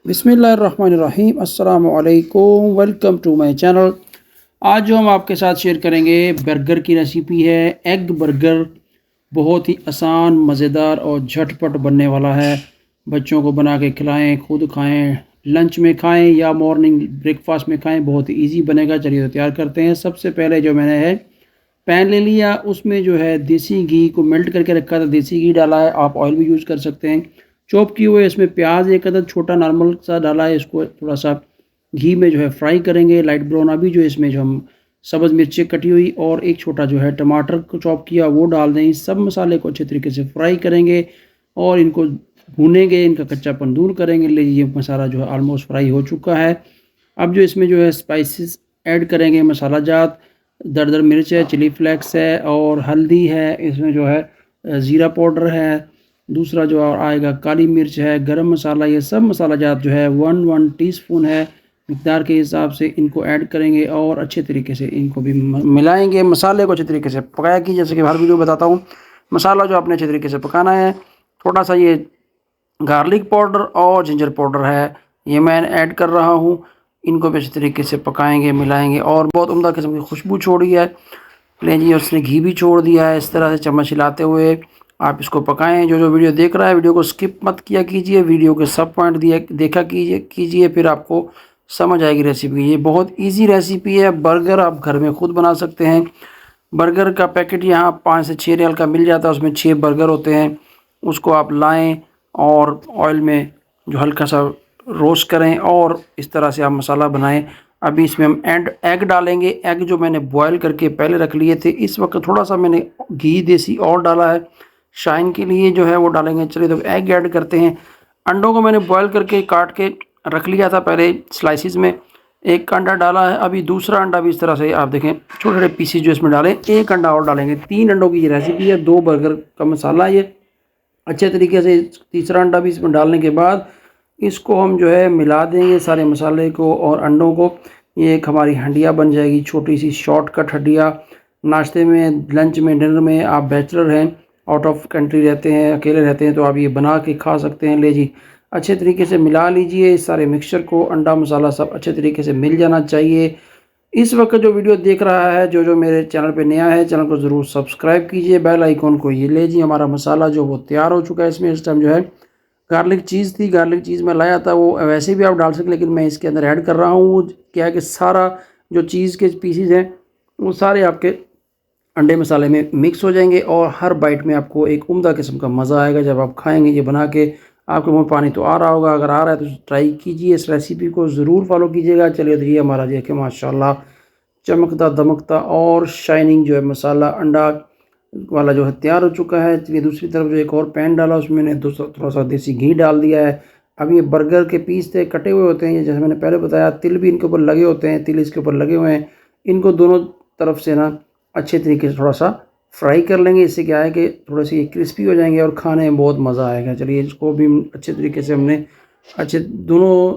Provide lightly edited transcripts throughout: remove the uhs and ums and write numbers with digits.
बिस्मिल्लाहिर्रहमानिर्रहीम अस्सलाम वालेकुम, वेलकम टू माय चैनल। आज जो हम आपके साथ शेयर करेंगे बर्गर की रेसिपी है। एग बर्गर बहुत ही आसान, मज़ेदार और झटपट बनने वाला है। बच्चों को बना के खिलाएं, खुद खाएं, लंच में खाएं या मॉर्निंग ब्रेकफास्ट में खाएं, बहुत ही ईजी बनेगा। चलिए तो तैयार करते हैं। सबसे पहले जो मैंने है पैन ले लिया, उसमें जो है देसी घी को मेल्ट करके रखा था, देसी घी डाला है, आप ऑयल भी यूज़ कर सकते हैं। चॉप किए हुए इसमें प्याज एक अदद छोटा नॉर्मल सा डाला है, इसको थोड़ा सा घी में जो है फ्राई करेंगे लाइट ब्राउन। अभी जो इसमें जो हम सब्ज़ मिर्ची कटी हुई और एक छोटा जो है टमाटर को चॉप किया वो डाल दें। इस सब मसाले को अच्छे तरीके से फ्राई करेंगे और इनको भूनेंगे, इनका कच्चापन दूर करेंगे। ले ये मसाला जो है ऑलमोस्ट फ्राई हो चुका है। अब जो इसमें जो है स्पाइसेस ऐड करेंगे, मसाला जात, दरदर मिर्च है, चिली फ्लेक्स है और हल्दी है, इसमें जो है ज़ीरा पाउडर है, दूसरा जो आएगा काली मिर्च है, गरम मसाला, ये सब मसाला जात जो है 1 टीस्पून है। मिक़दार के हिसाब से इनको ऐड करेंगे और अच्छे तरीके से इनको भी मिलाएंगे। मसाले को अच्छे तरीके से पकाया कि जैसे कि हर वीडियो बताता हूँ, मसाला जो आपने अच्छे तरीके से पकाना है। थोड़ा सा ये गार्लिक पाउडर और जिंजर पाउडर है, ये मैं ऐड कर रहा हूँ। इनको भी अच्छे तरीके से पकाएंगे, मिलाएंगे और बहुत उम्दा किस्म की खुशबू छोड़ी है। लें जी, उसने घी भी छोड़ दिया है। इस तरह से चम्मच हिलाते हुए आप इसको पकाएं। जो वीडियो देख रहा है, वीडियो को स्किप मत किया कीजिए, वीडियो के सब पॉइंट देखा कीजिए, फिर आपको समझ आएगी रेसिपी। ये बहुत इजी रेसिपी है। बर्गर आप घर में खुद बना सकते हैं। बर्गर का पैकेट यहाँ 5 से 6 रियाल का मिल जाता है, उसमें 6 बर्गर होते हैं। उसको आप लाएं और ऑयल में जो हल्का सा रोस्ट करें और इस तरह से आप मसाला बनाएं। अभी इसमें हम एग डालेंगे। एग जो मैंने बॉयल करके पहले रख लिए थे, इस वक्त थोड़ा सा मैंने घी देसी और डाला है, शाइन के लिए जो है वो डालेंगे। चलिए तो एग ऐड करते हैं। अंडों को मैंने बॉयल करके काट के रख लिया था पहले स्लाइसिस में। एक अंडा डाला है, अभी दूसरा अंडा भी इस तरह से आप देखें छोटे छोटे पीसेस जो इसमें डालें। एक अंडा और डालेंगे। 3 अंडों की ये रेसिपी है, 2 बर्गर का मसाला ये। अच्छे तरीके से तीसरा अंडा भी इसमें डालने के बाद इसको हम जो है मिला देंगे सारे मसाले को और अंडों को। ये एक हमारी हंडिया बन जाएगी, छोटी सी शॉर्टकट हंडिया। नाश्ते में, लंच में, डिनर में, आप बैचलर हैं, आउट ऑफ कंट्री रहते हैं, अकेले रहते हैं, तो आप ये बना के खा सकते हैं। ले जी, अच्छे तरीके से मिला लीजिए इस सारे मिक्सचर को। अंडा मसाला सब अच्छे तरीके से मिल जाना चाहिए। इस वक्त जो वीडियो देख रहा है, जो मेरे चैनल पे नया है, चैनल को ज़रूर सब्सक्राइब कीजिए, बेल आइकॉन को। ये ले जी, हमारा मसाला जो वो तैयार हो चुका है। इसमें इस टाइम जो है गार्लिक चीज़ थी, गार्लिक चीज़ मैं लाया था, वो वैसे भी आप डाल सकते, लेकिन मैं इसके अंदर ऐड कर रहा हूँ। क्या है कि सारा जो चीज़ के पीसीज हैं वो सारे आपके अंडे मसाले में मिक्स हो जाएंगे और हर बाइट में आपको एक उम्दा किस्म का मज़ा आएगा जब आप खाएंगे। ये बना के आपके मुँह में पानी तो आ रहा होगा, अगर आ रहा है तो ट्राई कीजिए, इस रेसिपी को ज़रूर फॉलो कीजिएगा। चलिए तो ये हमारा देखिए माशाल्लाह चमकता दमकता और शाइनिंग जो है मसाला अंडा वाला जो है तैयार हो चुका है। चलिए दूसरी तरफ जो एक और पैन डाला, उसमें मैंने थोड़ा सा देसी घी डाल दिया है। अब ये बर्गर के पीस थे, कटे हुए होते हैं, ये जैसे मैंने पहले बताया, तिल भी इनके ऊपर लगे होते हैं, तिल इसके ऊपर लगे हुए हैं। इनको दोनों तरफ से ना अच्छे तरीके से थोड़ा सा फ्राई कर लेंगे। इससे क्या है कि थोड़े से ये क्रिस्पी हो जाएंगे और खाने में बहुत मज़ा आएगा। चलिए इसको भी अच्छे तरीके से हमने अच्छे दोनों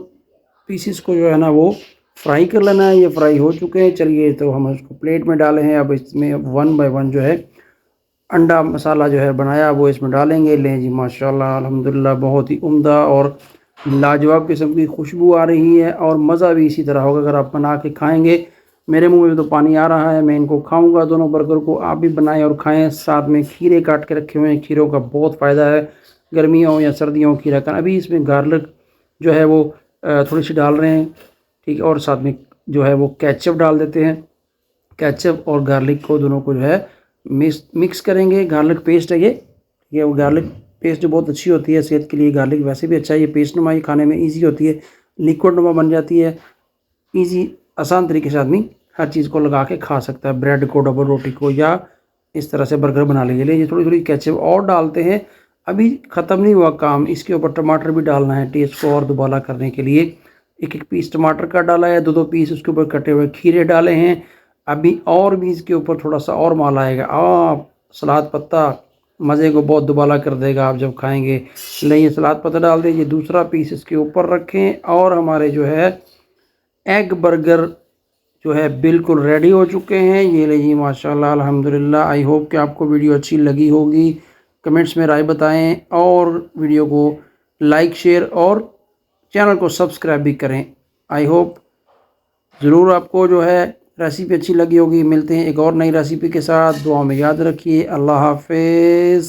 पीसीस को जो है ना वो फ्राई कर लेना है। ये फ्राई हो चुके हैं। चलिए तो हम इसको प्लेट में डाले हैं। अब इसमें 1 बाय 1 जो है अंडा मसाला जो है बनाया वो इसमें डालेंगे। लें जी, माशाल्लाह अल्हम्दुलिल्लाह बहुत ही उम्दा और लाजवाब किस्म की खुशबू आ रही है और मज़ा भी इसी तरह होगा अगर आप बना के खाएंगे। मेरे मुंह में तो पानी आ रहा है, मैं इनको खाऊंगा दोनों बर्गर को। आप भी बनाएं और खाएं। साथ में खीरे काट के रखे हुए हैं, खीरों का बहुत फ़ायदा है, गर्मियों या सर्दियों में खीरा खाना। अभी इसमें गार्लिक जो है वो थोड़ी सी डाल रहे हैं, ठीक है, और साथ में जो है वो केचप डाल देते हैं। केचप और गार्लिक को दोनों को जो है मिक्स करेंगे। गार्लिक पेस्ट है ये वो गार्लिक पेस्ट जो बहुत अच्छी होती है सेहत के लिए। गार्लिक वैसे भी अच्छा है, ये पेस्ट नुमा, ये खाने में ईजी होती है, लिक्विड नुमा बन जाती है। ईजी आसान तरीके से आदमी हर चीज़ को लगा के खा सकता है, ब्रेड को, डबल रोटी को, या इस तरह से बर्गर बना लीजिए। ये थोड़ी थोड़ी केचप और डालते हैं। अभी ख़त्म नहीं हुआ काम, इसके ऊपर टमाटर भी डालना है टेस्ट को और दुबाला करने के लिए। एक एक पीस टमाटर का डाला है, 2 पीस उसके ऊपर कटे हुए खीरे डाले हैं। अभी और भी इसके ऊपर थोड़ा सा और माल आएगा। आप सलाद पत्ता मज़े को बहुत दुबाला कर देगा आप जब खाएंगे। नहीं, सलाद पत्ता डाल दीजिए, दूसरा पीस इसके ऊपर रखें और हमारे जो है एग बर्गर जो है बिल्कुल रेडी हो चुके हैं। ये लीजिए माशाल्लाह अल्हम्दुलिल्लाह। आई होप कि आपको वीडियो अच्छी लगी होगी। कमेंट्स में राय बताएं और वीडियो को लाइक शेयर और चैनल को सब्सक्राइब भी करें। आई होप ज़रूर आपको जो है रेसिपी अच्छी लगी होगी। मिलते हैं एक और नई रेसिपी के साथ। दुआ में याद रखिए। अल्लाह हाफिज़।